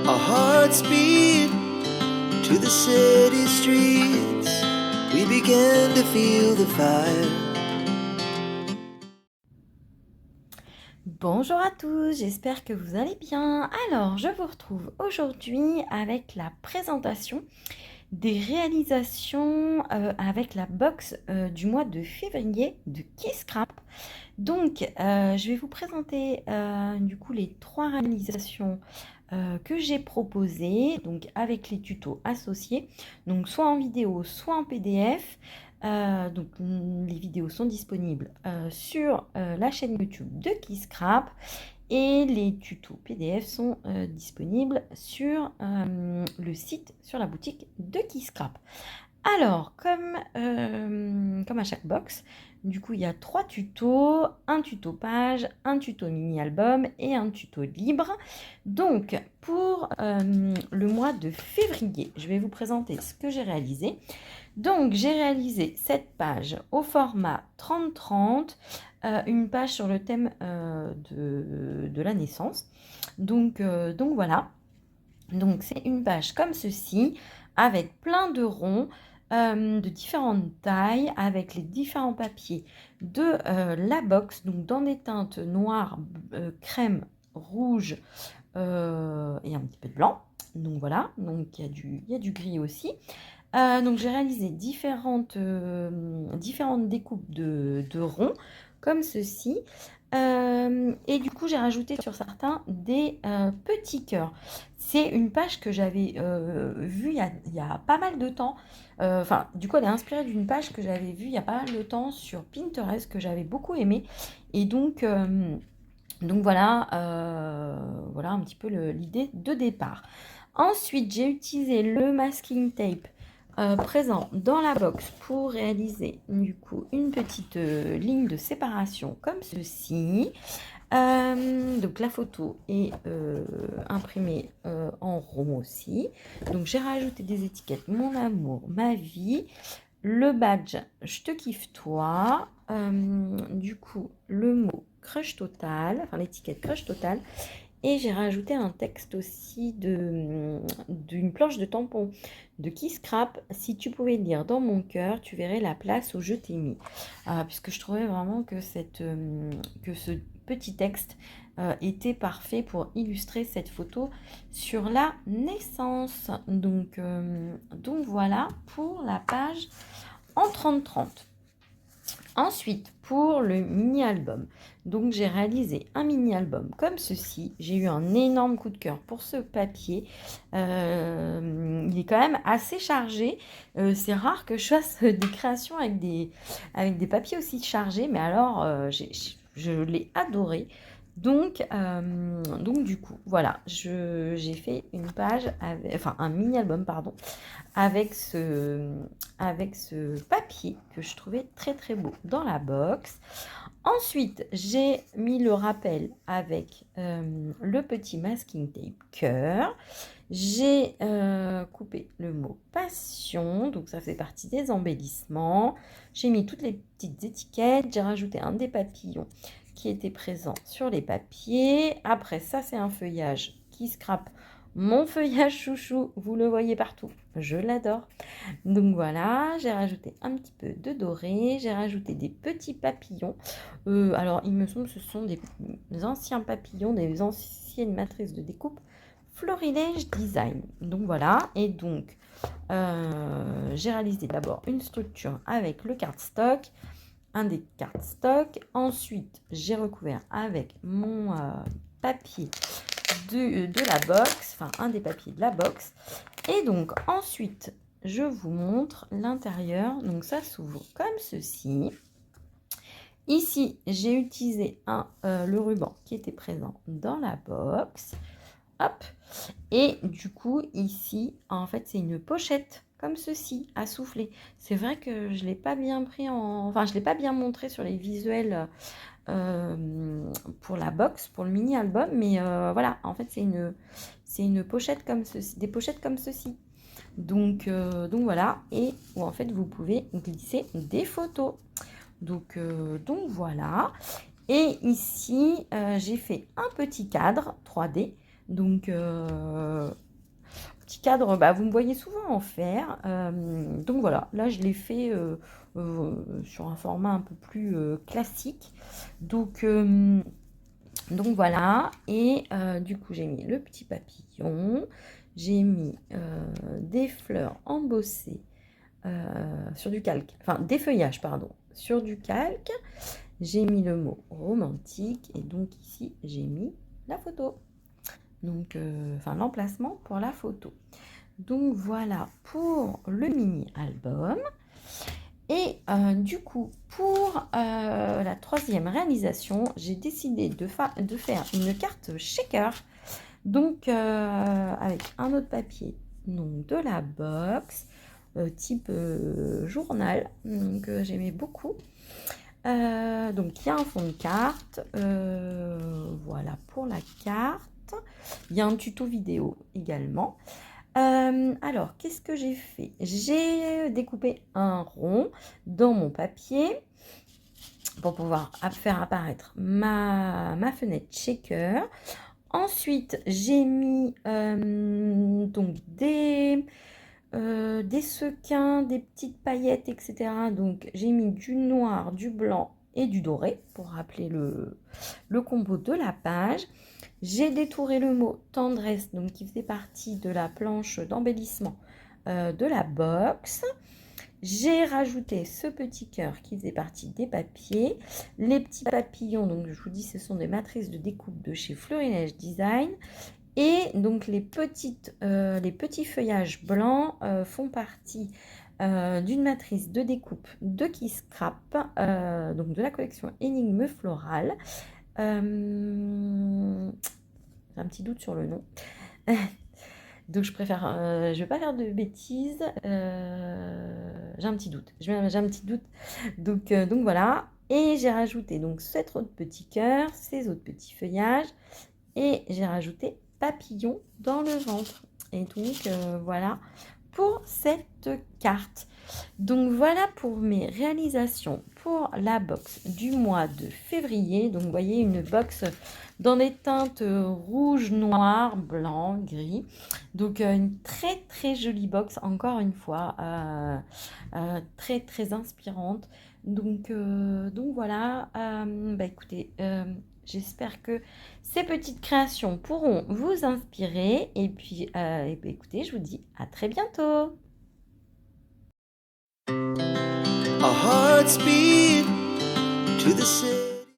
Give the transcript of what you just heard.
Our hearts beat to the city streets. We began to feel the fire. Bonjour à tous, j'espère que vous allez bien. Alors, je vous retrouve aujourd'hui avec la présentation des réalisations avec la box du mois de février de Keyscrap. Donc, je vais vous présenter du coup les 3 réalisations que j'ai proposées, donc avec les tutos associés, donc soit en vidéo, soit en PDF. Donc les vidéos sont disponibles sur la chaîne YouTube de Keyscrap et les tutos PDF sont disponibles sur le site, sur la boutique de Keyscrap. Alors, comme à chaque box, du coup, il y a 3 tutos, un tuto page, un tuto mini-album et un tuto libre. Donc, pour le mois de février, je vais vous présenter ce que j'ai réalisé. Donc, j'ai réalisé cette page au format 30-30, une page sur le thème de la naissance. Donc voilà. Donc, c'est une page comme ceci, avec plein de ronds de différentes tailles, avec les différents papiers de la box, donc dans des teintes noires, crème, rouge et un petit peu de blanc. Donc voilà, donc il y a du gris aussi. Donc j'ai réalisé différentes découpes de ronds comme ceci. Et du coup j'ai rajouté sur certains des petits cœurs. C'est une page que j'avais vue il y a pas mal de temps. Enfin, du coup elle est inspirée d'une page que j'avais vue il y a pas mal de temps sur Pinterest, que j'avais beaucoup aimé. Et donc voilà, voilà un petit peu l'idée de départ. Ensuite, j'ai utilisé le masking tape présent dans la box pour réaliser du coup une petite ligne de séparation comme ceci. Donc la photo est imprimée en rond aussi. Donc j'ai rajouté des étiquettes mon amour, ma vie, le badge je te kiffe toi, du coup le mot crush total, enfin l'étiquette crush total. Et j'ai rajouté un texte aussi d'une planche de tampon de Keyscrap. Si tu pouvais lire dans mon cœur, tu verrais la place où je t'ai mis. Puisque je trouvais vraiment que ce petit texte était parfait pour illustrer cette photo sur la naissance. Donc voilà pour la page en 30-30. Ensuite, pour le mini-album, donc j'ai réalisé un mini-album comme ceci. J'ai eu un énorme coup de cœur pour ce papier. Il est quand même assez chargé. C'est rare que je fasse des créations avec des papiers aussi chargés, mais alors je l'ai adoré. Donc du coup, voilà, j'ai fait une page, enfin un mini-album, pardon, avec ce papier que je trouvais très très beau dans la box. Ensuite, j'ai mis le rappel avec le petit masking tape cœur. J'ai coupé le mot passion, donc ça fait partie des embellissements. J'ai mis toutes les petites étiquettes, j'ai rajouté un des papillons qui était présent sur les papiers. Après, ça c'est un feuillage Keyscrap. Mon feuillage chouchou, vous le voyez partout, je l'adore. Donc voilà, j'ai rajouté un petit peu de doré, j'ai rajouté des petits papillons. Alors il me semble que ce sont des anciens papillons, des anciennes matrices de découpe Florilège Design. Donc voilà, et donc j'ai réalisé d'abord une structure avec le cardstock, un des cardstock. Ensuite, j'ai recouvert avec mon papier de la box, enfin un des papiers de la box. Et donc ensuite, je vous montre l'intérieur. Donc ça s'ouvre comme ceci. Ici, j'ai utilisé le ruban qui était présent dans la box. Hop. Et du coup, ici, en fait, c'est une pochette comme ceci, à souffler. C'est vrai que je ne l'ai pas bien pris Enfin, je ne l'ai pas bien montré sur les visuels pour la box, pour le mini-album. Mais voilà, en fait, c'est une pochette comme ceci, des pochettes comme ceci. Donc voilà, et où en fait, vous pouvez glisser des photos. Donc voilà. Et ici, j'ai fait un petit cadre 3D Donc, petit cadre, bah, vous me voyez souvent en faire. Donc voilà, là je l'ai fait sur un format un peu plus classique. Donc voilà, et du coup j'ai mis le petit papillon, j'ai mis des fleurs embossées sur du calque, enfin des feuillages, pardon, sur du calque. J'ai mis le mot romantique et donc ici j'ai mis la photo. Donc, enfin l'emplacement pour la photo. Donc voilà pour le mini-album. Et du coup, pour la troisième réalisation, j'ai décidé de faire une carte shaker. Donc, avec un autre papier, donc de la box, type journal, donc j'aimais beaucoup. Donc, il y a un fond de carte. Voilà pour la carte. Il y a un tuto vidéo également. Alors, qu'est-ce que j'ai fait? J'ai découpé un rond dans mon papier pour pouvoir faire apparaître ma fenêtre shaker. Ensuite, j'ai mis donc des sequins, des petites paillettes, etc. Donc, j'ai mis du noir, du blanc et du doré pour rappeler le combo de la page. J'ai détouré le mot tendresse, donc qui faisait partie de la planche d'embellissement de la box. J'ai rajouté ce petit cœur qui faisait partie des papiers. Les petits papillons, donc je vous dis, ce sont des matrices de découpe de chez Florilège Design. Et donc les petits feuillages blancs font partie d'une matrice de découpe de Kiss Scrap, donc de la collection Énigme Florale. J'ai un petit doute sur le nom. Donc je préfère, je vais pas faire de bêtises. J'ai un petit doute. J'ai un petit doute. Donc voilà. Et j'ai rajouté donc cet autre petit cœur, ces autres petits feuillages. Et j'ai rajouté papillon dans le ventre. Et donc voilà pour cette carte. Donc voilà pour mes réalisations pour la box du mois de février. Donc vous voyez une box dans des teintes rouge, noir, blanc, gris. Donc une très très jolie box encore une fois, très très inspirante. Donc voilà, bah écoutez, j'espère que ces petites créations pourront vous inspirer. Et puis bah, écoutez, je vous dis à très bientôt. Our hearts beat to the city.